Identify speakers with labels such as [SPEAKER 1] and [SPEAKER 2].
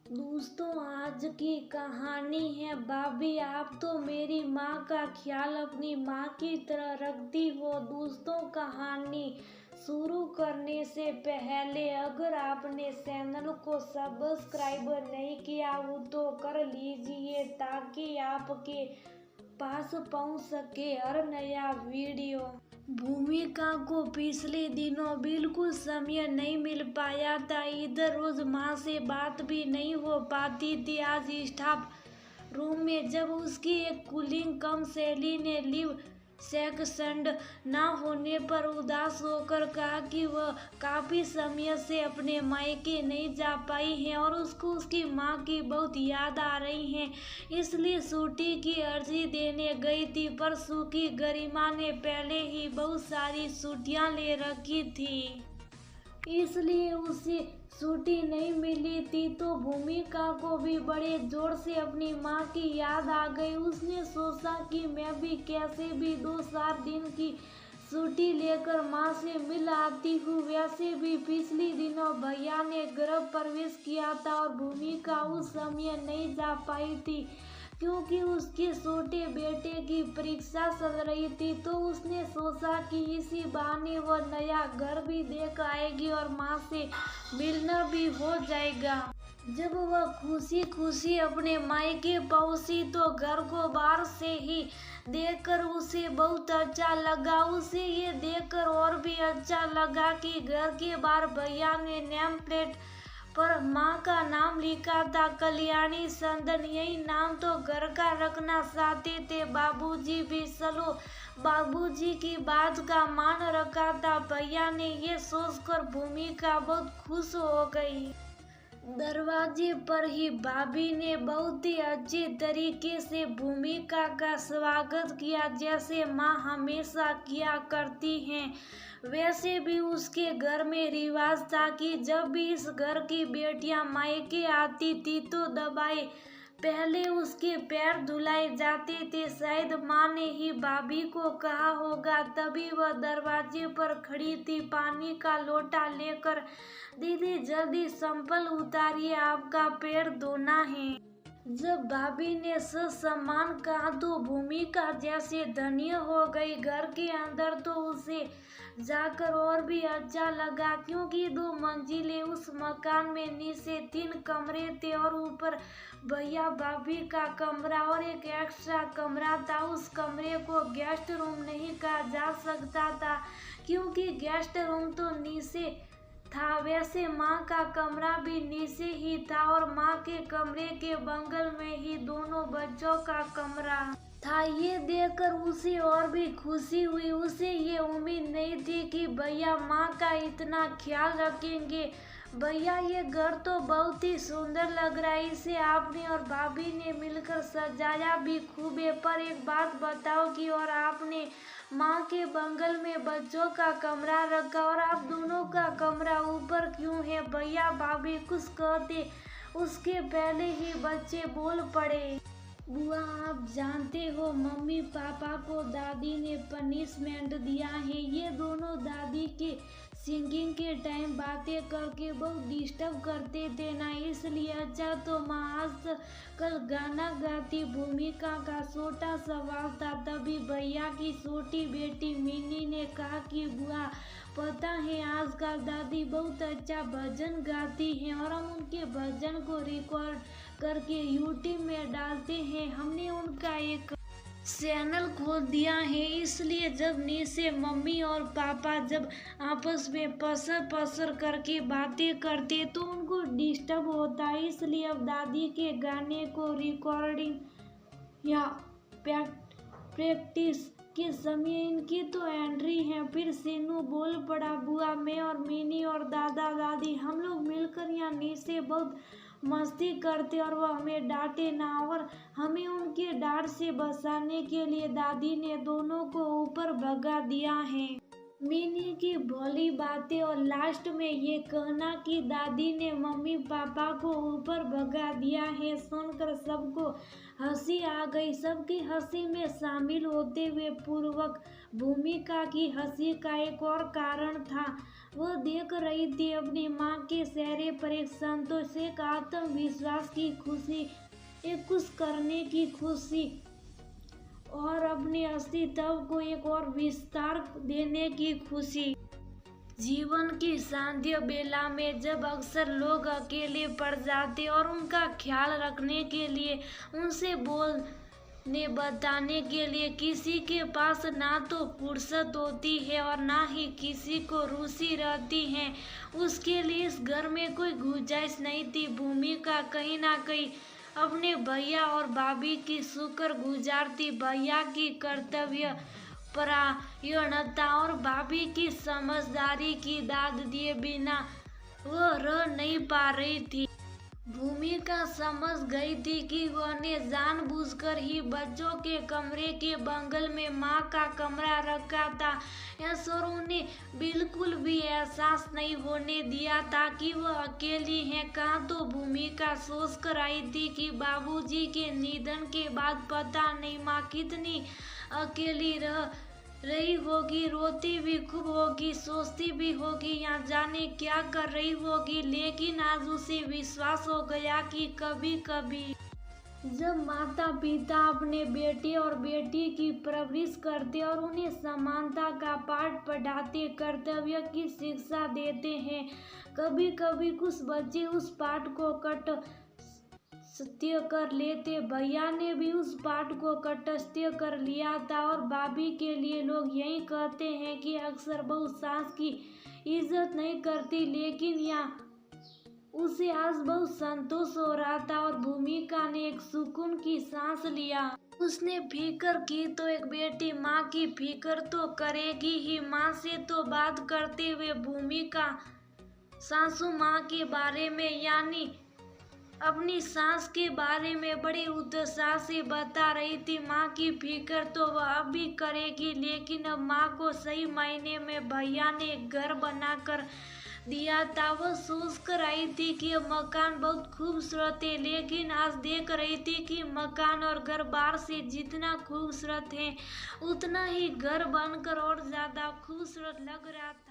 [SPEAKER 1] दोस्तों, आज की कहानी है भाभी आप तो मेरी माँ का ख्याल अपनी माँ की तरह रखती हो। दोस्तों, कहानी शुरू करने से पहले अगर आपने चैनल को सब्सक्राइब नहीं किया हो तो कर लीजिए ताकि आपके पास पहुंच सके हर नया वीडियो। भूमिका को पिछले दिनों बिल्कुल समय नहीं मिल पाया था। इधर रोज माँ से बात भी नहीं हो पाती थी। आज स्टाफ रूम में जब उसकी एक कूलिंग कम सहेली ने लिव सेक्शन ना होने पर उदास होकर कहा कि वह काफी समय से अपने मायके नहीं जा पाई है और उसको उसकी माँ की बहुत याद आ रही है, इसलिए छुट्टी की अर्जी देने गई थी। पर सुखी गरिमा ने पहले ही बहुत सारी छुट्टियां ले रखी थी, इसलिए उसे छुट्टी नहीं मिली थी। तो भूमिका को भी बड़े जोर से अपनी माँ की याद आ गई। उसने सोचा कि मैं भी कैसे भी 2-4 दिन की छुट्टी लेकर माँ से मिल आती हूँ। वैसे भी पिछले दिनों भैया ने गृह प्रवेश किया था और भूमिका उस समय नहीं जा पाई थी क्योंकि उसके छोटे बेटे की परीक्षा चल रही थी। तो उसने सोचा कि इसी बहाने वह नया घर भी देख आएगी और माँ से मिलना भी हो जाएगा। जब वह खुशी खुशी अपने मायके पहुंची तो घर को बाहर से ही देखकर उसे बहुत अच्छा लगा। उसे ये देखकर और भी अच्छा लगा कि घर के बाहर भैया ने नेम प्लेट पर माँ का नाम लिखा था, कल्याणी संदन। यही नाम तो घर का रखना चाहते थे बाबूजी भी। चलो बाबूजी की बात का मान रखा था। भैया ने ये सोचकर भूमिका बहुत खुश हो गई। दरवाजे पर ही भाभी ने बहुत ही अच्छे तरीके से भूमिका का स्वागत किया, जैसे माँ हमेशा किया करती हैं। वैसे भी उसके घर में रिवाज था कि जब भी इस घर की बेटियां मायके आती थी तो दबाए पहले उसके पैर धुलाए जाते थे। शायद माँ ने ही भाभी को कहा होगा, तभी वह दरवाजे पर खड़ी थी पानी का लोटा लेकर। दीदी जल्दी संपल उतारिए, आपका पैर धोना है। जब भाभी ने सम्मान कहा तो भूमिका जैसे धन्य हो गई। घर के अंदर तो उसे जाकर और भी अच्छा लगा क्योंकि 2 मंजिले उस मकान में नीचे 3 कमरे थे और ऊपर भैया भाभी का कमरा और एक एक्स्ट्रा कमरा था। उस कमरे को गेस्ट रूम नहीं कहा जा सकता था क्योंकि गेस्ट रूम तो नीचे था। वैसे माँ का कमरा भी नीचे ही था और माँ के कमरे के बगल में ही दोनों बच्चों का कमरा था। ये देखकर उसे और भी खुशी हुई। उसे ये उम्मीद नहीं थी कि भैया माँ का इतना ख्याल रखेंगे। भैया ये घर तो बहुत ही सुंदर लग रहा है, इसे आपने और भाभी ने मिलकर सजाया भी खूब है। पर एक बात बताओ कि और आपने माँ के बगल में बच्चों का कमरा रखा और आप दोनों का कमरा ऊपर क्यों है? भैया भाभी कुछ कहते उसके पहले ही बच्चे बोल पड़े, बुआ आप जानते हो मम्मी पापा को दादी ने पनिशमेंट दिया है। ये दोनों दादी के सिंगिंग के टाइम बातें करके बहुत डिस्टर्ब करते थे ना, इसलिए। अच्छा तो माँ आज कल गाना गाती। भूमिका का छोटा सवाल था। तभी भैया की छोटी बेटी मिनी ने कहा कि बुआ पता है आजकल दादी बहुत अच्छा भजन गाती हैं और हम उनके भजन को रिकॉर्ड करके यूट्यूब में डालते हैं। हमने उनका एक चैनल खोल दिया है, इसलिए जब नीचे मम्मी और पापा जब आपस में पसर पसर करके बातें करते तो उनको डिस्टर्ब होता है, इसलिए अब दादी के गाने को रिकॉर्डिंग या प्रैक्टिस के समय इनकी तो एंट्री है। फिर सीनू बोल पड़ा, बुआ मैं और मिनी और दादा दादी हम लोग मिलकर यहाँ नीचे बहुत मस्ती करते और वह हमें डांटे ना, और हमें उनके डांट से बचाने के लिए दादी ने दोनों को ऊपर भगा दिया है। मीनी की भोली बातें और लास्ट में ये कहना कि दादी ने मम्मी पापा को ऊपर भगा दिया है सुनकर सबको हंसी आ गई। सबकी हंसी में शामिल होते हुए पूर्वक भूमिका की हंसी का एक और कारण था। वह देख रही थी अपनी माँ के चेहरे पर एक संतोष, एक आत्मविश्वास की खुशी, एक कुछ करने की खुशी और अपने अस्तित्व को एक और विस्तार देने की खुशी। जीवन की शांति बेला में जब अक्सर लोग अकेले पड़ जाते और उनका ख्याल रखने के लिए, उनसे बोलने बताने के लिए किसी के पास ना तो फुर्सत होती है और ना ही किसी को रुचि रहती है, उसके लिए इस घर में कोई गुंजाइश नहीं थी। भूमिका कहीं ना कहीं अपने भैया और भाभी की शुक्रगुजार थी। भैया की कर्तव्य परायणता और भाभी की समझदारी की दाद दिए बिना वह रह नहीं पा रही थी। भूमिका समझ गई थी कि वह ने जानबूझकर ही बच्चों के कमरे के बगल में माँ का कमरा रखा था। ऐश्वर उन्हें बिल्कुल भी एहसास नहीं होने दिया था कि वह अकेली है। कहाँ तो भूमिका सोच कर आई थी कि बाबूजी के निधन के बाद पता नहीं माँ कितनी अकेली रह रही होगी, रोती भी खूब होगी, सोचती भी होगी, यहाँ जाने क्या कर रही होगी। लेकिन आज उसे विश्वास हो गया कि कभी कभी जब माता पिता अपने बेटे और बेटी की परवरिश करते और उन्हें समानता का पाठ पढ़ाते, कर्तव्य की शिक्षा देते हैं, कभी कभी कुछ बच्चे उस पाठ को सत्य कर लेते। भैया ने भी उस पाठ को कटस्थ्य कर लिया था और भाभी के लिए लोग यही कहते हैं कि अक्सर बहू सास की इज्जत नहीं करती, लेकिन यहाँ उसे आज बहुत संतोष हो रहा था और भूमिका ने एक सुकून की सांस लिया। उसने फिक्र की तो एक बेटी माँ की फिक्र तो करेगी ही। माँ से तो बात करते हुए भूमिका सासू माँ के बारे में यानी अपनी सास के बारे में बड़े उत्साह से बता रही थी। माँ की फिक्र तो वह अब भी करेगी, लेकिन अब माँ को सही मायने में भैया ने घर बनाकर दिया था। वह सोच कर आई थी कि अब मकान बहुत खूबसूरत है, लेकिन आज देख रही थी कि मकान और घर बाहर से जितना खूबसूरत है, उतना ही घर बनकर और ज्यादा खूबसूरत लग रहा था।